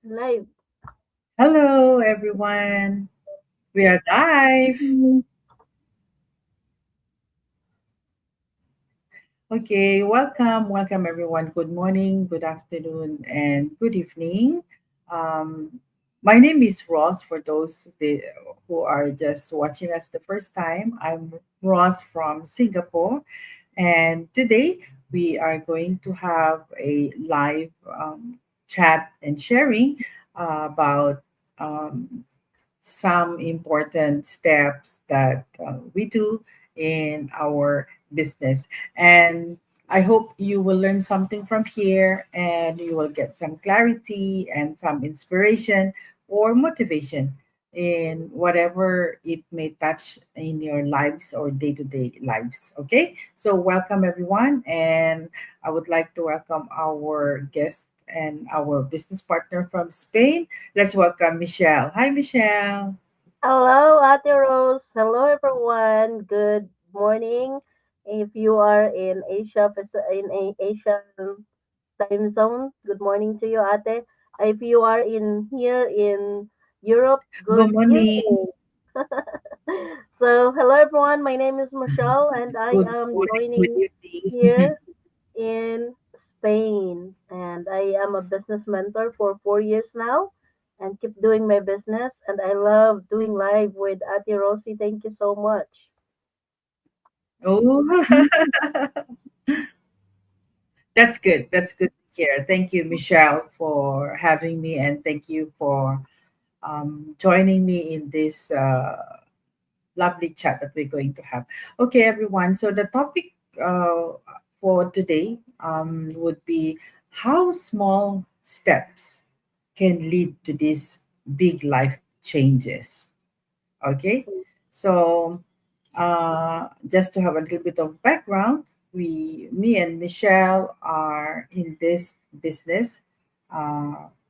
Live. Hello, everyone. We are live. Mhm. Okay, welcome, everyone. Good morning, good afternoon, and good evening. Um, my name is Ross. For who are just watching us the first time, I'm Ross from Singapore, and today we are going to have a live chat and sharing about um, some important steps that we do in our business. And I hope you will learn something from here and you will get some clarity and some inspiration or motivation in whatever it may touch in your lives or day-to-day lives. Okay, so welcome everyone, and I would like to welcome our guest and our business partner from Spain. Let's welcome Michelle. Hi, Michelle. Hello, Ate Rose. Hello, everyone. Good morning. If you are in Asian time zone, good morning to you, Ate. If you are in here in Europe, Good good morning. evening. So, hello, everyone. My name is Michelle, and I Good am morning. Good joining evening. here in Spain, and I am a business mentor for 4 years now and keep doing my business. And I love doing live with Ati Rosie. Thank you so much. Oh, that's good. That's good to hear. Thank you, Michelle, for having me, and thank you for joining me in this lovely chat that we're going to have. Okay, everyone. So the topic for today would be how small steps can lead to these big life changes. Okay, so just to have a little bit of background, me and Michelle are in this business.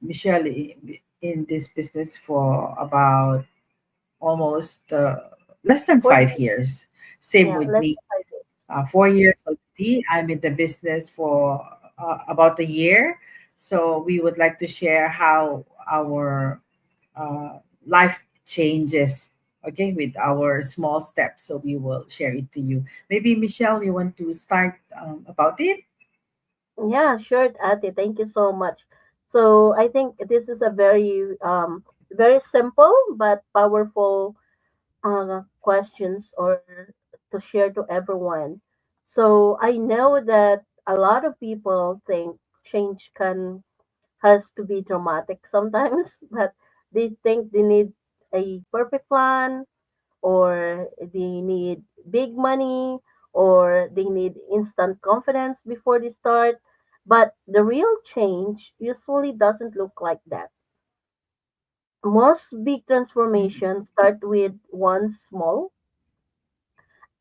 Michelle in this business for about almost less than For 5 years. Same yeah, with let's me. try it. 4 years already. I'm in the business for about a year. So we would like to share how our uh, life changes, okay, with our small steps. So we will share it to you. Maybe, Michelle, you want to start about it? Yeah, sure, Ati. Thank you so much. So I think this is a very simple but powerful questions or to share to everyone. So I know that a lot of people think change can has to be dramatic sometimes, but they think they need a perfect plan or they need big money or they need instant confidence before they start. But the real change usually doesn't look like that. Most big transformations start with one small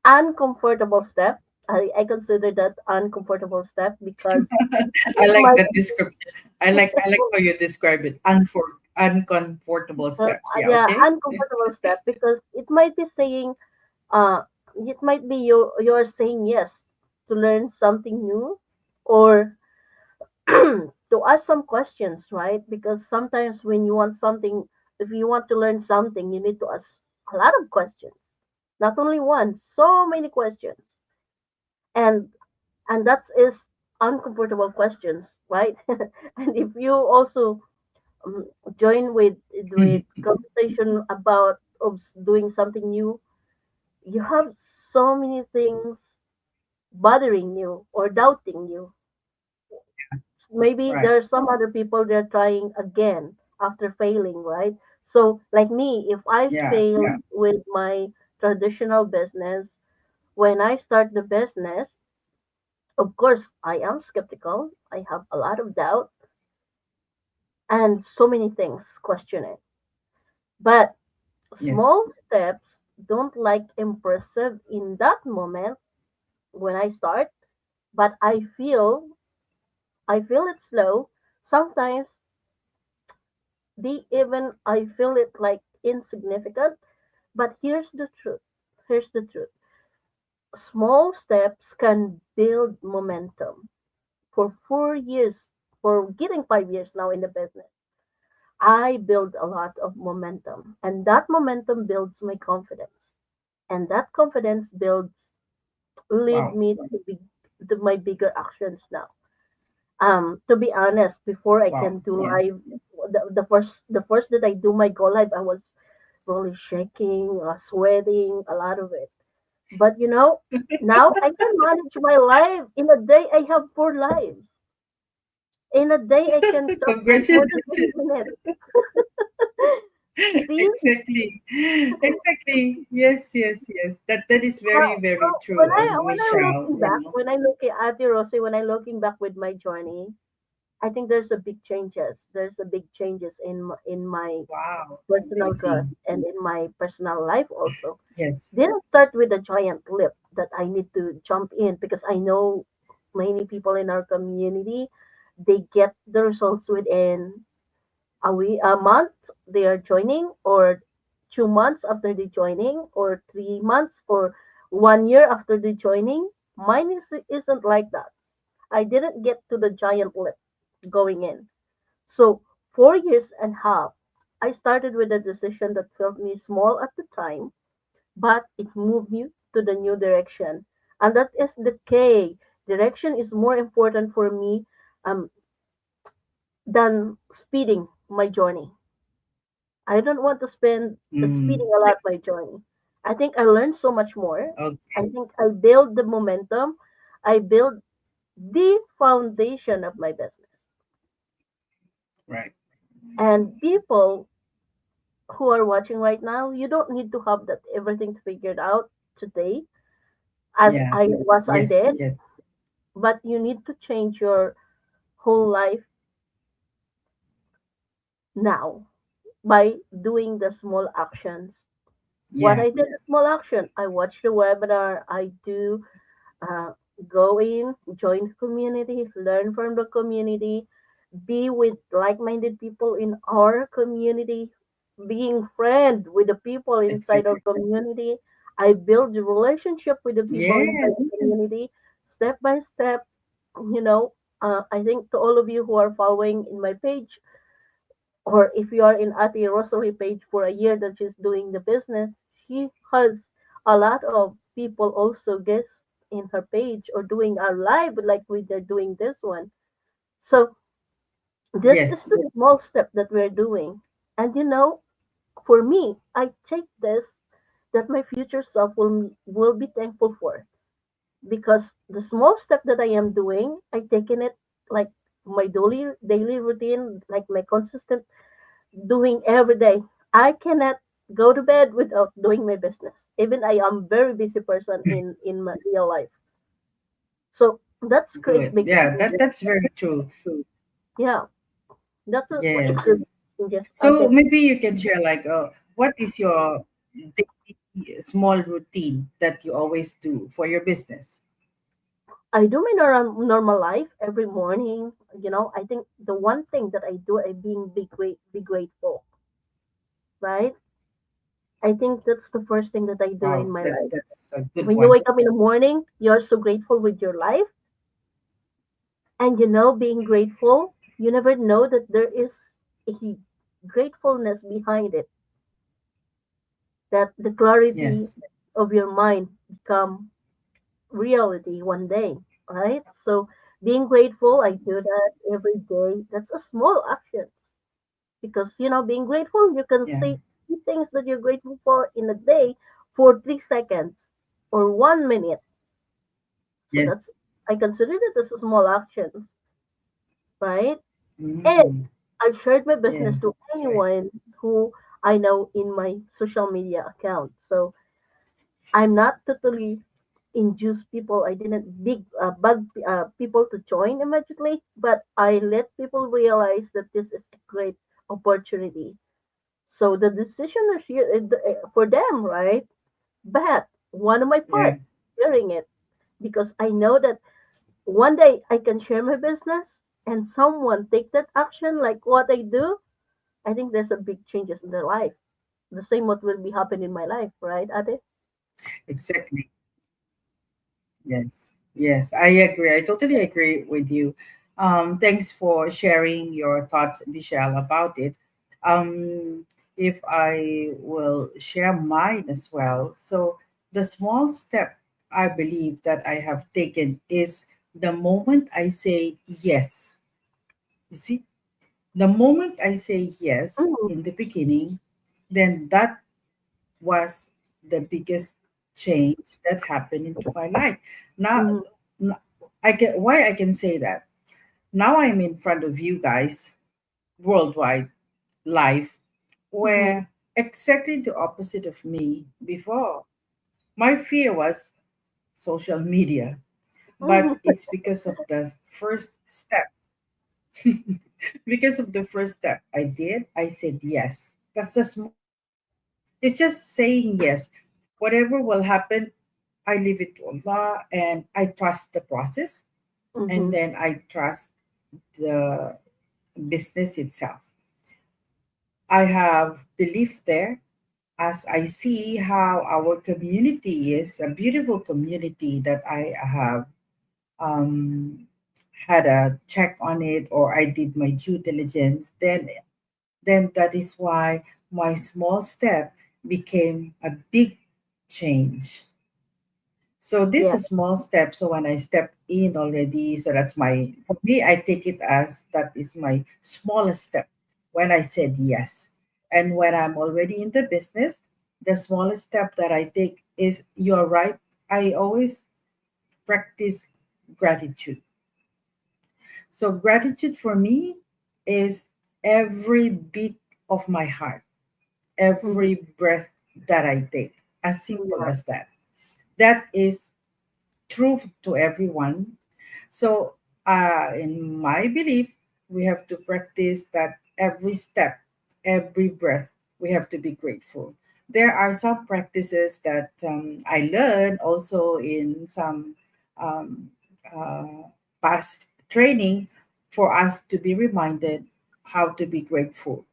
uncomfortable step. I consider that uncomfortable step because I it like might that description. I like how you describe it. Uncomfortable steps. Yeah. yeah, Okay. uncomfortable step because it might be saying uh it might be you're saying yes to learn something new or to ask some questions, right? Because sometimes when you want something, if you want to learn something, you need to ask a lot of questions, not only one, so many questions. And that is uncomfortable questions, right? And if you also um, join with conversation about of doing something new, you have so many things bothering you or doubting you. Maybe Right. there are some other people they're trying again after failing, right? So like me, if I Yeah. failed Yeah. with my traditional business, when I start the business, of course I am skeptical. I have a lot of doubt and so many things question it. But Yes. small steps don't like impressive in that moment when I start, but I feel it slow. Sometimes I feel it like insignificant. But here's the truth. Here's the truth. Small steps can build momentum. For 4 years, for getting 5 years now in the business, I build a lot of momentum, and that momentum builds my confidence, and that confidence builds lead Wow. me to my bigger actions now. To be honest, before I Wow. can do Yes. live, the first that I do my go live, I was really shaking, sweating, a lot of it. But now I can manage my life. In a day, I have 4 lives. In a day, I can talk like more than 30 Congratulations. minutes. See, Exactly. Exactly. Yes, yes, yes. That is very, so very when true, I'm Michelle, looking back, when I'm looking at Rosie, when I'm looking back with my journey, I think there's a big changes. There's a big changes in my Wow. personal growth Amazing. and in my personal life also. Yes. Didn't start with a giant leap that I need to jump in because I know many people in our community, they get the results within a month they are joining, or 2 months after they joining, or 3 months, or 1 year after they joining. Mine isn't like that. I didn't get to the giant leap going in. So 4 years and a half, I started with a decision that felt me small at the time, but it moved me to the new direction. And that is the K. Direction is more important for me um, than speeding my journey. I don't want to spend Mm, speeding a lot my journey. I think I learned so much more. I okay. think I build the momentum. I build the foundation of my business. Right. And people who are watching right now, you don't need to have that everything figured out today as Yeah. I Yes. did, Yes. but you need to change your whole life now by doing the small actions. What Yeah. I did, a small action, I watch the webinar, I do uh, go in, join the community, learn from the community, be with like-minded people in our community, being friend with the people inside our Exactly. community. I build the relationship with the people inside Yes. the community, step by step. You know, I think to all of you who are following in my page, or if you are in Ati Rosalie page for a year that she's doing the business, she has a lot of people also guest in her page or doing a live like we are doing this one. So this is Yes. the small step that we're doing. And for me, I take this that my future self will be thankful for, because the small step that I am doing, I taken it like my daily routine, like my consistent doing every day. I cannot go to bed without doing my business. Even I am very busy person in my real life. So that's create Good. big Yeah. changes. That's very true. Yeah, what it Yes. creates changes. So Okay, maybe you can share like what is your daily small routine that you always do for your business? I do my normal life every morning. I think the one thing that I do, I being be grateful, right? I think that's the first thing that I do in Wow, my that's life. that's a good When you one. wake up in the morning, you're so grateful with your life. And being grateful, you never know that there is a gratefulness behind it, that the clarity Yes. of your mind become reality one day, right? So being grateful, I do that every day. That's a small action because, being grateful, you can Yeah. say 3 things that you're grateful for in a day for 3 seconds or 1 minute. So Yes. I consider it as a small action, right? And Mm. I shared my business Yes, to that's right. anyone who I know in my social media account. So I'm not totally induce people. I didn't bug people to join immediately, but I let people realize that this is a great opportunity. So the decision is for them, right? But one of my Yeah. part sharing it, because I know that one day I can share my business and someone take that action like what I do. I think there's a big changes in their life. The same what will be happening in my life, right, Ate? Exactly. Yes. Yes, I agree. I totally agree with you. Thanks for sharing your thoughts, Michelle, about it. Um, if I will share mine as well. So, the small step I believe that I have taken is the moment I say yes. You see, the moment I say yes Mhm. in the beginning, then that was the biggest change that happened into my life. Now, Mhm. n- I get why I can say that. Now I'm in front of you guys worldwide live, Mhm. where exactly the opposite of me before. My fear was social media, but Mhm. it's because of the first step. Because of the first step I did, I said yes. That's the small step. It's just saying yes. Whatever will happen, I leave it to Allah and I trust the process, and Mhm. then I trust the business itself. I have belief there as I see how our community is a beautiful community that I have um, had a check on it, or I did my due diligence, then that is why my small step became a big change. So this Yeah. is a small step. So when I step in already, so that's my, for me, I take it as that is my smallest step when I said yes. And when I'm already in the business, the smallest step that I take is, you're right, I always practice gratitude. So gratitude for me is every beat of my heart, Mhm. every breath that I take, as simple Yeah. as that. That is truth to everyone. So, in my belief, we have to practice that every step, every breath, we have to be grateful. There are some practices that I learned also in some um, past training for us to be reminded how to be grateful.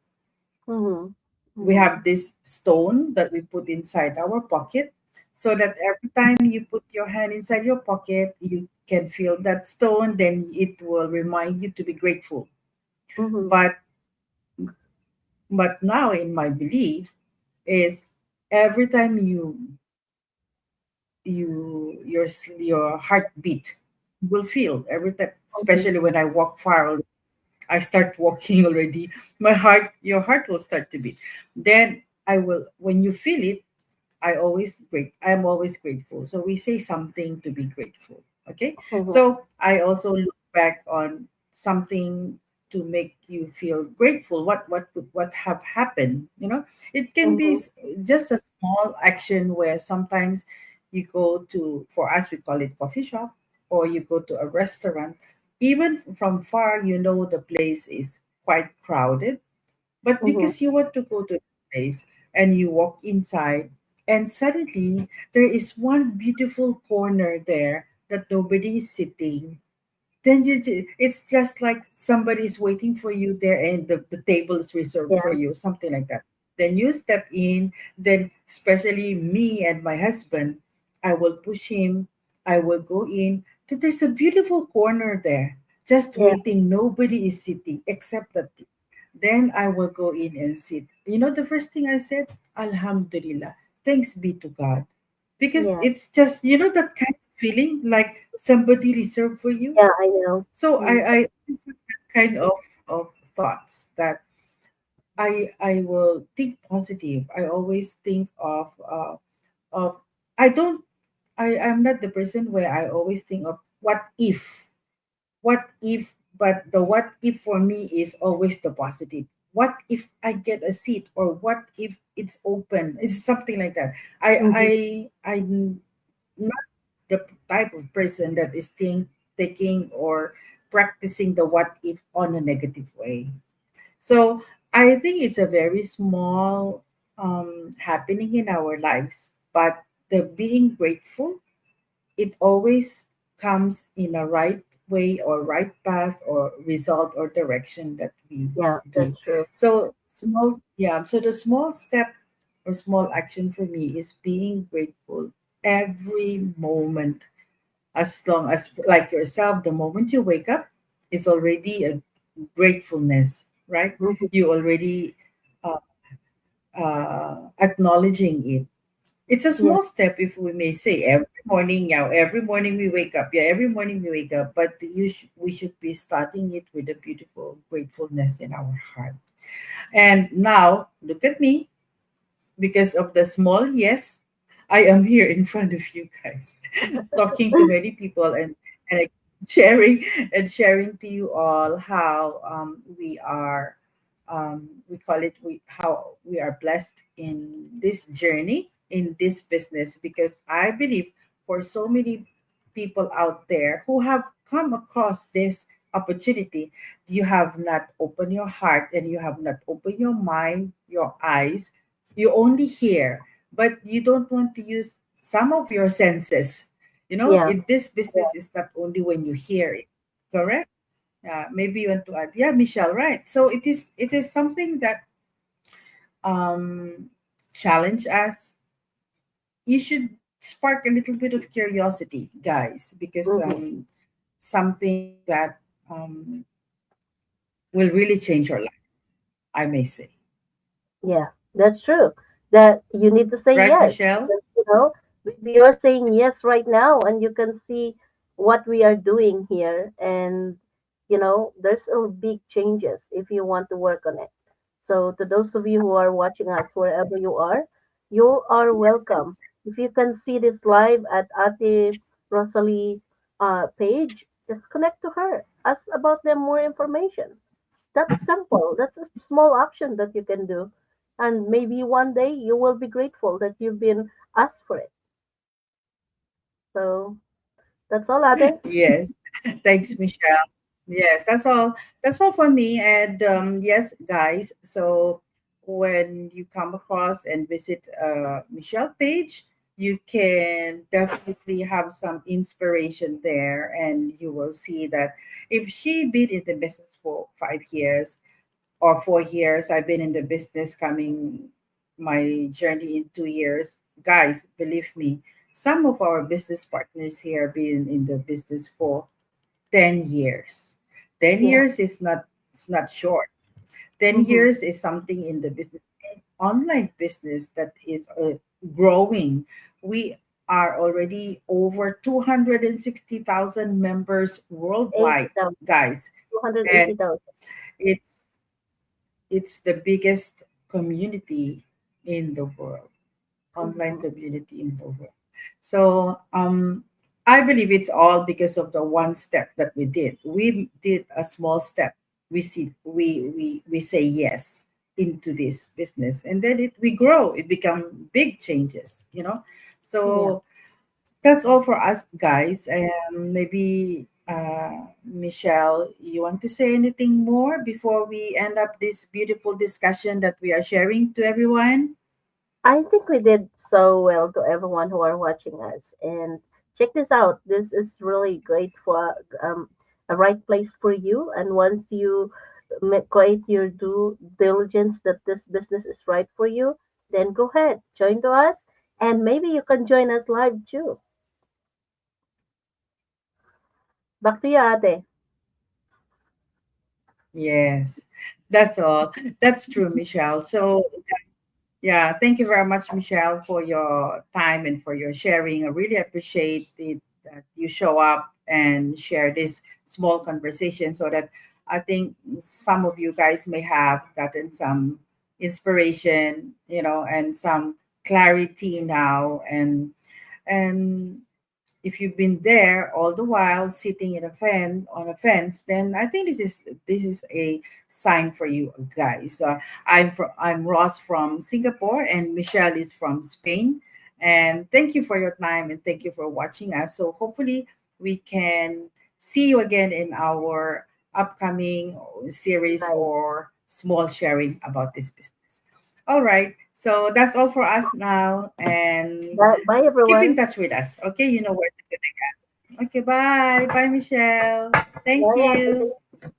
Mhm. We Mhm. have this stone that we put inside our pocket, so that every time you put your hand inside your pocket, you can feel that stone, then it will remind you to be grateful. Mhm. But but now in my belief is, every time your heartbeat will feel every time, Mhm. especially when I walk far, I start walking already, your heart will start to beat. Then I will, when you feel it, I'm always grateful. So we say something to be grateful. Okay. Mhm. So I also look back on something to make you feel grateful. What have happened? It can be Mhm. just a small action where sometimes you go to, for us we call it coffee shop, or you go to a restaurant. Even from far, the place is quite crowded, but Mhm. because you want to go to the place, and you walk inside, and suddenly there is one beautiful corner there that nobody is sitting, then it's just like somebody's waiting for you there, and the table is reserved for Yeah. you, something like that. Then you step in, then especially me and my husband, I will push him, I will go in. Then there's a beautiful corner there, just Yeah. waiting, nobody is sitting except that. Then I will go in and sit. The first thing I said, Alhamdulillah, thanks be to God. Because Yeah. it's just, that kind of feeling like somebody reserved for you. Yeah. I know. So I, Mm. I always have that kind of thoughts, that I will think positive. I always think of I don't I'm not the person where I always think of what if, but the what if for me is always the positive. What if I get a seat, or what if it's open? It's something like that. Mhm. I'm not the type of person that is taking or practicing the what if on a negative way. So I think it's a very small happening in our lives, but the being grateful, it always comes in a right way, or right path, or result, or direction that we Yeah. do. That's true. So small, yeah. So the small step or small action for me is being grateful every moment. As long as, like yourself, the moment you wake up, it's already a gratefulness, right? Mhm. You already. acknowledging it. It's a Yeah. small step, if we may say, every morning. Yeah, every morning we wake up. Yeah, every morning we wake up. But we should be starting it with a beautiful gratefulness in our heart. And now, look at me. Because of the small yes, I am here in front of you guys, talking to many people, and like, sharing and sharing to you all how we are, we call it, we how we are blessed in this journey, in this business, because I believe for so many people out there who have come across this opportunity, you have not opened your heart and you have not opened your mind, your eyes. You only hear, but you don't want to use some of your senses. Yeah. In this business is not only when you hear it, correct? Maybe you want to add, yeah, Michelle, right? So it is something that um challenge us. You should spark a little bit of curiosity, guys, because Hmm. something that um will really change your life, I may say. Yeah, that's true. That you need to say Right, yes. Michelle? Because, we are saying yes right now, and you can see what we are doing here. And, there's a big changes if you want to work on it. So, to those of you who are watching us, wherever you are Yes. welcome. If you can see this live at Ate Rosalie page, just connect to her. Ask about them more information. That's simple. That's a small action that you can do. And maybe one day you will be grateful that you've been asked for it. So that's all, Ate. Yes. Thanks, Michelle. Yes, that's all. That's all for me. And yes, guys. So when you come across and visit Michelle page, you can definitely have some inspiration there, and you will see that if she been in the business for 5 years or 4 years, I've been in the business coming my journey in 2 years. Guys, believe me, some of our business partners here been in the business for 10 years. 10 Yeah. years is not, it's not short. 10 Mm-hmm. years is something in the business, online business that is growing. We are already over 260,000 members worldwide, 80,000. guys. And 280,000. it's it's the biggest community in the world, online Mm-hmm. community in the world. So I believe it's all because of the one step that we did. We did a small step. We say yes into this business, and then we grow. It become big changes. Yeah. So that's all for us, guys. Maybe Michelle, you want to say anything more before we end up this beautiful discussion that we are sharing to everyone? I think we did so well to everyone who are watching us. And check this out. This is really great for a right place for you. And once you create your due diligence that this business is right for you, then go ahead, join to us, and maybe you can join us live too. Back to you, Ate. Yes, that's all. That's true, Michelle. So, yeah, thank you very much, Michelle, for your time and for your sharing. I really appreciate it that you show up and share this small conversation so that I think some of you guys may have gotten some inspiration, and some clarity now, and if you've been there all the while sitting in a fence on a fence, then I think this is a sign for you guys. I'm Ross from Singapore, and Michelle is from Spain. And thank you for your time, and thank you for watching us. So hopefully we can see you again in our upcoming series Bye. or small sharing about this business. All right, so that's all for us now, and Bye, bye keep in everyone. touch with us. Okay, you know where to connect us. Okay, bye. Bye, Michelle. Thank Bye, Ate. you.